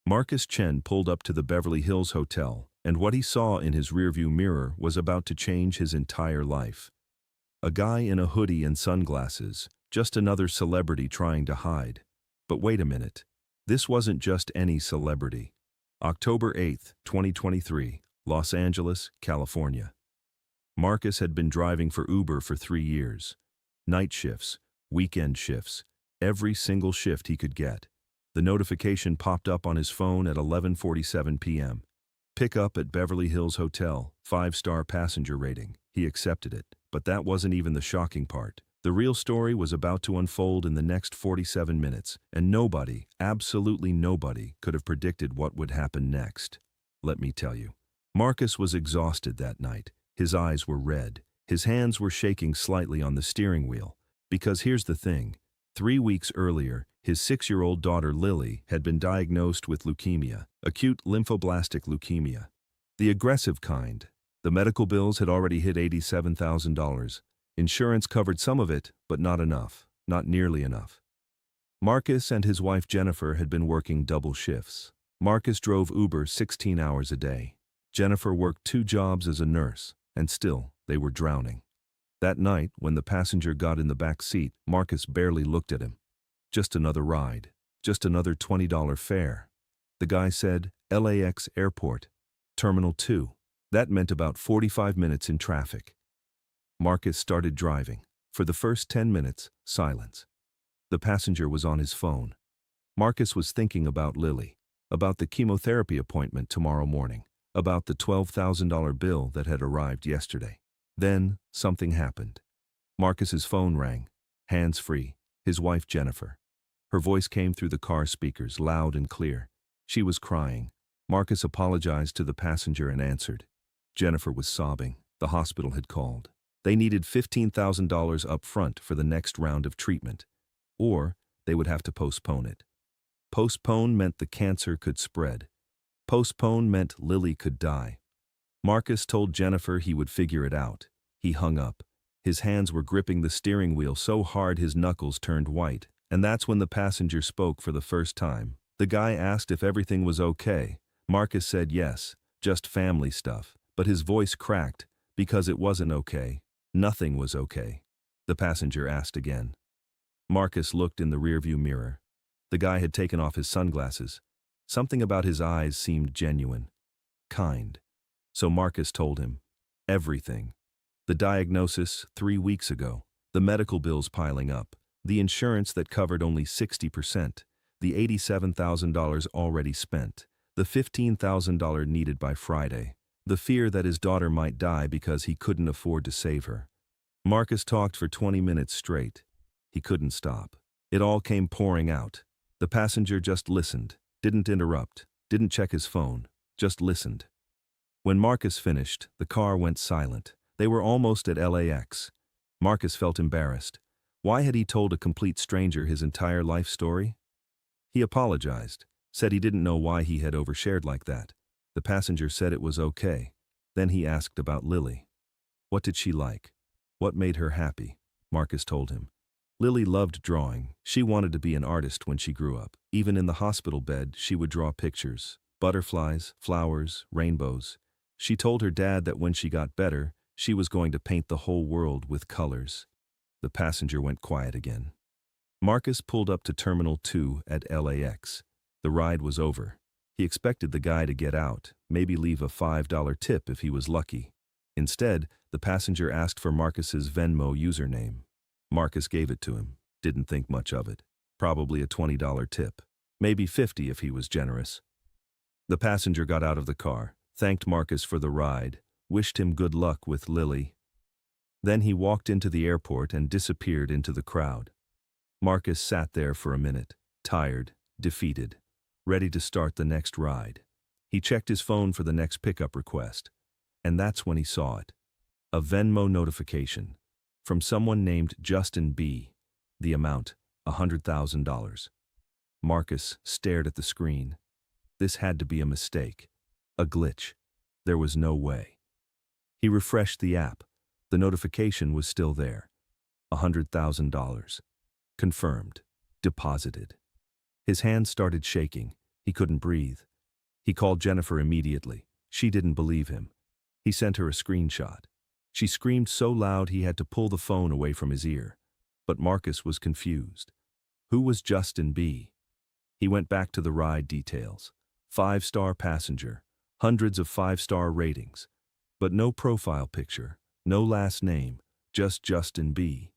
Marcus Chen pulled up to the Beverly Hills Hotel, and what he saw in his rearview mirror was about to change his entire life. A guy in a hoodie and sunglasses, just another celebrity trying to hide. But wait a minute. This wasn't just any celebrity. October 8, 2023, Los Angeles, California. Marcus had been driving for Uber for 3 years. Night shifts, weekend shifts, every single shift he could get. The notification popped up on his phone at 11:47 p.m. Pick up at Beverly Hills Hotel, 5-star passenger rating. He accepted it, but that wasn't even the shocking part. The real story was about to unfold in the next 47 minutes, and nobody, absolutely nobody, could have predicted what would happen next. Let me tell you. Marcus was exhausted that night. His eyes were red. His hands were shaking slightly on the steering wheel. Because here's the thing. 3 weeks earlier, his 6-year-old daughter Lily had been diagnosed with leukemia, acute lymphoblastic leukemia. The aggressive kind. The medical bills had already hit $87,000. Insurance covered some of it, but not enough, not nearly enough. Marcus and his wife Jennifer had been working double shifts. Marcus drove Uber 16 hours a day. Jennifer worked 2 jobs as a nurse, and still, they were drowning. That night, when the passenger got in the back seat, Marcus barely looked at him. Just another ride. Just another $20 fare. The guy said, LAX Airport, Terminal 2. That meant about 45 minutes in traffic. Marcus started driving. For the first 10 minutes, silence. The passenger was on his phone. Marcus was thinking about Lily, about the chemotherapy appointment tomorrow morning, about the $12,000 bill that had arrived yesterday. Then, something happened. Marcus's phone rang, hands-free, his wife Jennifer. Her voice came through the car speakers, loud and clear. She was crying. Marcus apologized to the passenger and answered. Jennifer was sobbing. The hospital had called. They needed $15,000 up front for the next round of treatment, or they would have to postpone it. Postpone meant the cancer could spread. Postpone meant Lily could die. Marcus told Jennifer he would figure it out. He hung up. His hands were gripping the steering wheel so hard his knuckles turned white, and that's when the passenger spoke for the first time. The guy asked if everything was okay. Marcus said yes, just family stuff, but his voice cracked because it wasn't okay. Nothing was okay. The passenger asked again. Marcus looked in the rearview mirror. The guy had taken off his sunglasses. Something about his eyes seemed genuine, kind. So Marcus told him everything. The diagnosis 3 weeks ago, the medical bills piling up, the insurance that covered only 60%, the $87,000 already spent, the $15,000 needed by Friday, the fear that his daughter might die because he couldn't afford to save her. Marcus talked for 20 minutes straight. He couldn't stop. It all came pouring out. The passenger just listened, didn't interrupt, didn't check his phone, just listened. When Marcus finished, the car went silent. They were almost at LAX. Marcus felt embarrassed. Why had he told a complete stranger his entire life story? He apologized, said he didn't know why he had overshared like that. The passenger said it was okay. Then he asked about Lily. What did she like? What made her happy? Marcus told him. Lily loved drawing. She wanted to be an artist when she grew up. Even in the hospital bed, she would draw pictures. Butterflies, flowers, rainbows. She told her dad that when she got better, she was going to paint the whole world with colors. The passenger went quiet again. Marcus pulled up to Terminal 2 at LAX. The ride was over. He expected the guy to get out, maybe leave a $5 tip if he was lucky. Instead, the passenger asked for Marcus's Venmo username. Marcus gave it to him, didn't think much of it. Probably a $20 tip. Maybe $50 if he was generous. The passenger got out of the car, thanked Marcus for the ride, wished him good luck with Lily. Then he walked into the airport and disappeared into the crowd. Marcus sat there for a minute, tired, defeated, ready to start the next ride. He checked his phone for the next pickup request, and that's when he saw it. A Venmo notification from someone named Justin B. The amount, $100,000. Marcus stared at the screen. This had to be a mistake, a glitch. There was no way. He refreshed the app. The notification was still there. $100,000. Confirmed. Deposited. His hands started shaking. He couldn't breathe. He called Jennifer immediately. She didn't believe him. He sent her a screenshot. She screamed so loud he had to pull the phone away from his ear. But Marcus was confused. Who was Justin B? He went back to the ride details. 5-star passenger, hundreds of 5-star ratings. But no profile picture, no last name, just Justin B.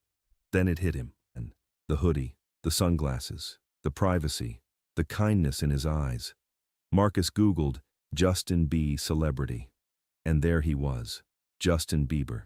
Then it hit him. And the hoodie, the sunglasses, the privacy, the kindness in his eyes. Marcus Googled Justin B. celebrity. And there he was, Justin Bieber.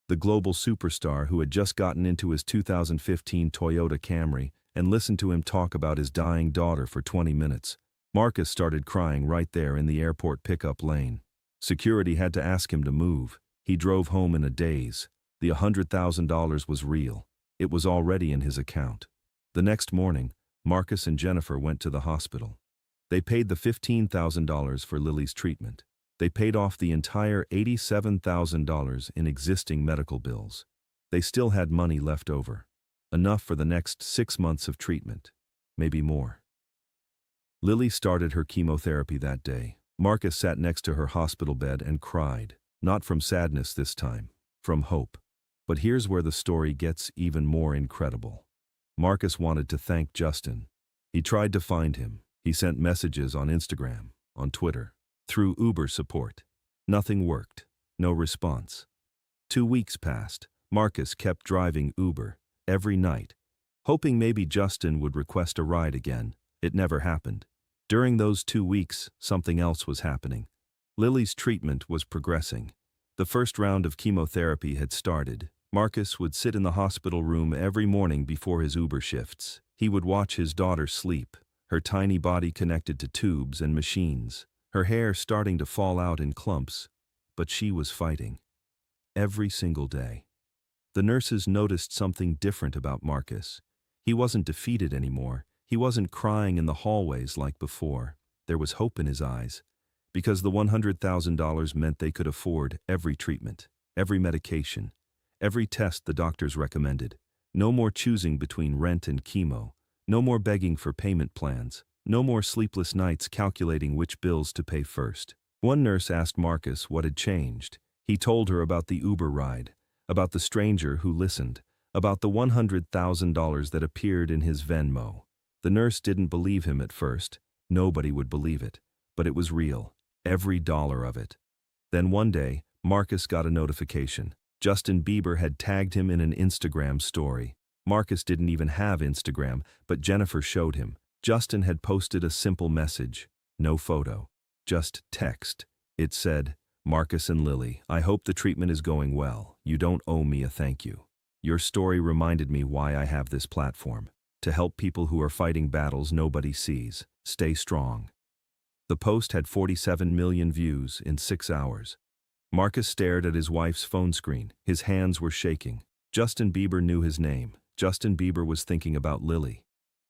The global superstar who had just gotten into his 2015 Toyota Camry and listened to him talk about his dying daughter for 20 minutes. Marcus started crying right there in the airport pickup lane. Security had to ask him to move. He drove home in a daze. The $100,000 was real. It was already in his account. The next morning, Marcus and Jennifer went to the hospital. They paid the $15,000 for Lily's treatment. They paid off the entire $87,000 in existing medical bills. They still had money left over. Enough for the next 6 months of treatment. Maybe more. Lily started her chemotherapy that day. Marcus sat next to her hospital bed and cried. Not from sadness this time, from hope. But here's where the story gets even more incredible. Marcus wanted to thank Justin. He tried to find him. He sent messages on Instagram, on Twitter, through Uber support. Nothing worked. No response. 2 weeks passed. Marcus kept driving Uber every night, hoping maybe Justin would request a ride again. It never happened. During those 2 weeks, something else was happening. Lily's treatment was progressing. The first round of chemotherapy had started. Marcus would sit in the hospital room every morning before his Uber shifts. He would watch his daughter sleep, her tiny body connected to tubes and machines, her hair starting to fall out in clumps. But she was fighting. Every single day. The nurses noticed something different about Marcus. He wasn't defeated anymore. He wasn't crying in the hallways like before. There was hope in his eyes. Because the $100,000 meant they could afford every treatment, every medication, every test the doctors recommended. No more choosing between rent and chemo. No more begging for payment plans. No more sleepless nights calculating which bills to pay first. One nurse asked Marcus what had changed. He told her about the Uber ride, about the stranger who listened, about the $100,000 that appeared in his Venmo. The nurse didn't believe him at first. Nobody would believe it. But it was real. Every dollar of it. Then one day, Marcus got a notification. Justin Bieber had tagged him in an Instagram story. Marcus didn't even have Instagram, but Jennifer showed him. Justin had posted a simple message. No photo. Just text. It said, "Marcus and Lily, I hope the treatment is going well. You don't owe me a thank you. Your story reminded me why I have this platform. To help people who are fighting battles nobody sees. Stay strong." The post had 47 million views in 6 hours. Marcus stared at his wife's phone screen. His hands were shaking. Justin Bieber knew his name. Justin Bieber was thinking about Lily.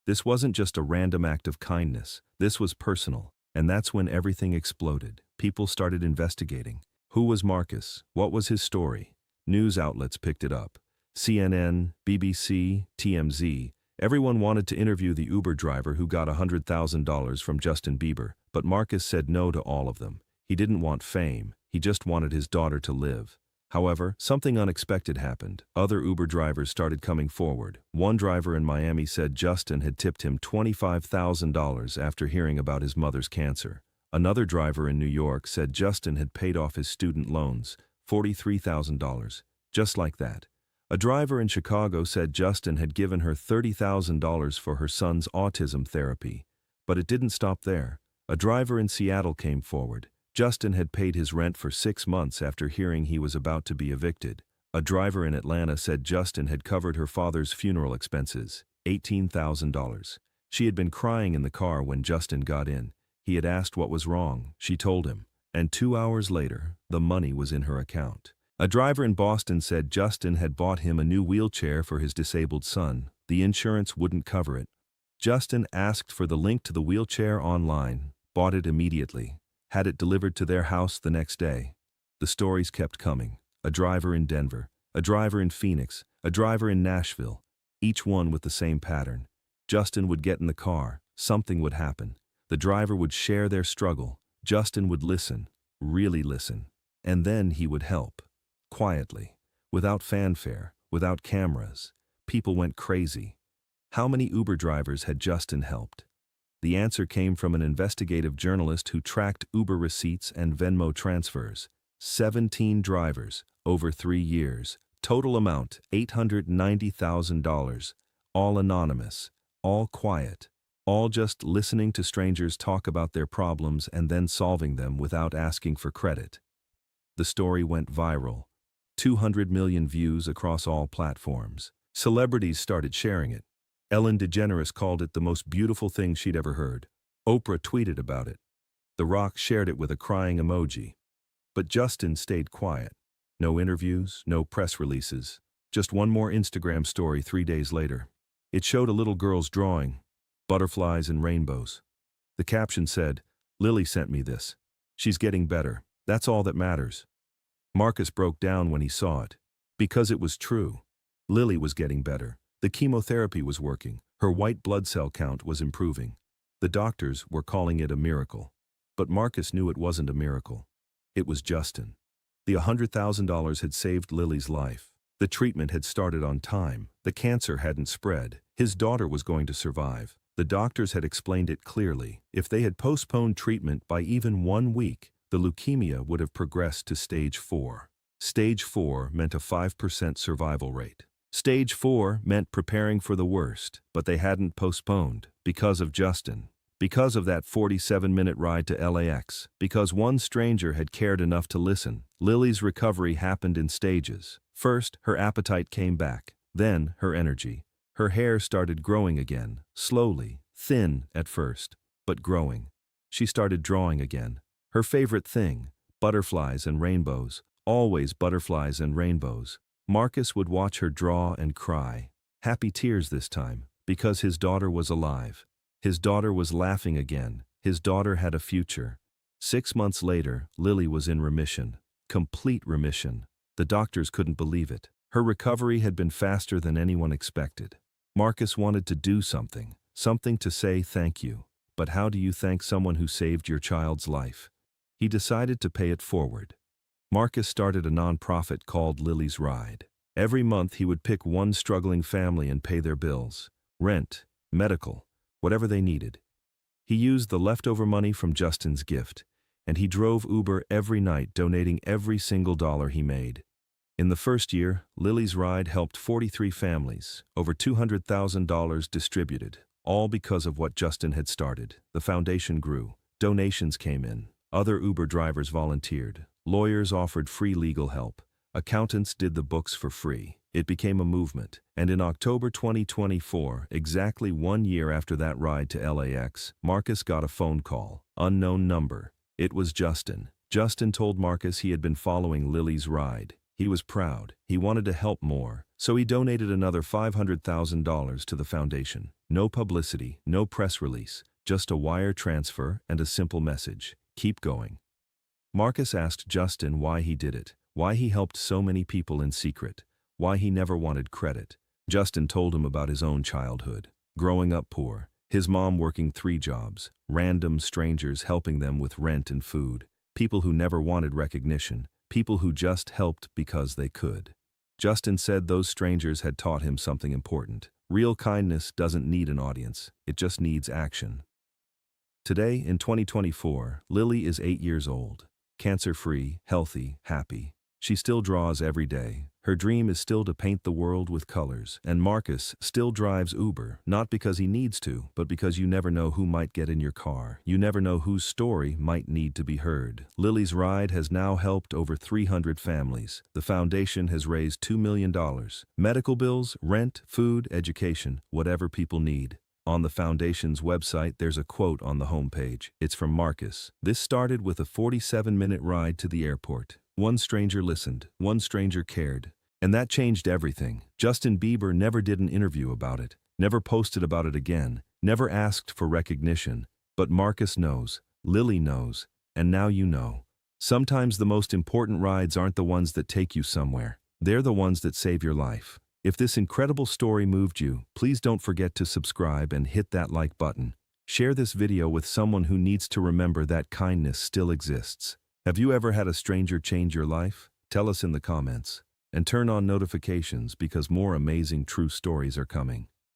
This wasn't just a random act of kindness. This was personal. And that's when everything exploded. People started investigating. Who was Marcus? What was his story? News outlets picked it up. CNN, BBC, TMZ. Everyone wanted to interview the Uber driver who got $100,000 from Justin Bieber, but Marcus said no to all of them. He didn't want fame. He just wanted his daughter to live. However, something unexpected happened. Other Uber drivers started coming forward. One driver in Miami said Justin had tipped him $25,000 after hearing about his mother's cancer. Another driver in New York said Justin had paid off his student loans, $43,000. Just like that. A driver in Chicago said Justin had given her $30,000 for her son's autism therapy. But it didn't stop there. A driver in Seattle came forward. Justin had paid his rent for 6 months after hearing he was about to be evicted. A driver in Atlanta said Justin had covered her father's funeral expenses, $18,000. She had been crying in the car when Justin got in. He had asked what was wrong. She told him. And 2 hours later, the money was in her account. A driver in Boston said Justin had bought him a new wheelchair for his disabled son. The insurance wouldn't cover it. Justin asked for the link to the wheelchair online, bought it immediately, had it delivered to their house the next day. The stories kept coming. A driver in Denver, a driver in Phoenix, a driver in Nashville, each one with the same pattern. Justin would get in the car, something would happen. The driver would share their struggle. Justin would listen, really listen. And then he would help. Quietly. Without fanfare, without cameras. People went crazy. How many Uber drivers had Justin helped? The answer came from an investigative journalist who tracked Uber receipts and Venmo transfers. 17 drivers, over 3 years. Total amount, $890,000. All anonymous, all quiet, all just listening to strangers talk about their problems and then solving them without asking for credit. The story went viral. 200 million views across all platforms. Celebrities started sharing it. Ellen DeGeneres called it the most beautiful thing she'd ever heard. Oprah tweeted about it. The Rock shared it with a crying emoji. But Justin stayed quiet. No interviews, no press releases. Just one more Instagram story 3 days later. It showed a little girl's drawing, butterflies and rainbows. The caption said, "Lily sent me this. She's getting better. That's all that matters." Marcus broke down when he saw it. Because it was true. Lily was getting better. The chemotherapy was working. Her white blood cell count was improving. The doctors were calling it a miracle. But Marcus knew it wasn't a miracle. It was Justin. The $100,000 had saved Lily's life. The treatment had started on time. The cancer hadn't spread. His daughter was going to survive. The doctors had explained it clearly. If they had postponed treatment by even 1 week, the leukemia would have progressed to stage 4. Stage 4 meant a 5% survival rate. Stage 4 meant preparing for the worst, but they hadn't postponed because of Justin. Because of that 47-minute ride to LAX, because one stranger had cared enough to listen. Lily's recovery happened in stages. First, her appetite came back, then her energy. Her hair started growing again, slowly, thin at first, but growing. She started drawing again. Her favorite thing, butterflies and rainbows, always butterflies and rainbows. Marcus would watch her draw and cry. Happy tears this time, because his daughter was alive. His daughter was laughing again. His daughter had a future. 6 months later, Lily was in remission. Complete remission. The doctors couldn't believe it. Her recovery had been faster than anyone expected. Marcus wanted to do something to say thank you. But how do you thank someone who saved your child's life? He decided to pay it forward. Marcus started a nonprofit called Lily's Ride. Every month he would pick one struggling family and pay their bills. Rent, medical, whatever they needed. He used the leftover money from Justin's gift, and he drove Uber every night, donating every single dollar he made. In the first year, Lily's Ride helped 43 families, over $200,000 distributed, all because of what Justin had started. The foundation grew. Donations came in. Other Uber drivers volunteered. Lawyers offered free legal help. Accountants did the books for free. It became a movement. And in October 2024, exactly 1 year after that ride to LAX, Marcus got a phone call. Unknown number. It was Justin. Justin told Marcus he had been following Lily's Ride. He was proud. He wanted to help more. So he donated another $500,000 to the foundation. No publicity, no press release, just a wire transfer and a simple message. Keep going. Marcus asked Justin why he did it, why he helped so many people in secret, why he never wanted credit. Justin told him about his own childhood, growing up poor, his mom working 3 jobs, random strangers helping them with rent and food, people who never wanted recognition, people who just helped because they could. Justin said those strangers had taught him something important. Real kindness doesn't need an audience, it just needs action. Today, in 2024, Lily is 8 years old. Cancer-free, healthy, happy. She still draws every day. Her dream is still to paint the world with colors. And Marcus still drives Uber, not because he needs to, but because you never know who might get in your car. You never know whose story might need to be heard. Lily's Ride has now helped over 300 families. The foundation has raised $2 million. Medical bills, rent, food, education, whatever people need. On the foundation's website, there's a quote on the homepage. It's from Marcus. This started with a 47-minute ride to the airport. One stranger listened. One stranger cared. And that changed everything. Justin Bieber never did an interview about it, never posted about it again, never asked for recognition. But Marcus knows. Lily knows. And now you know. Sometimes the most important rides aren't the ones that take you somewhere. They're the ones that save your life. If this incredible story moved you, please don't forget to subscribe and hit that like button. Share this video with someone who needs to remember that kindness still exists. Have you ever had a stranger change your life? Tell us in the comments. And turn on notifications because more amazing true stories are coming.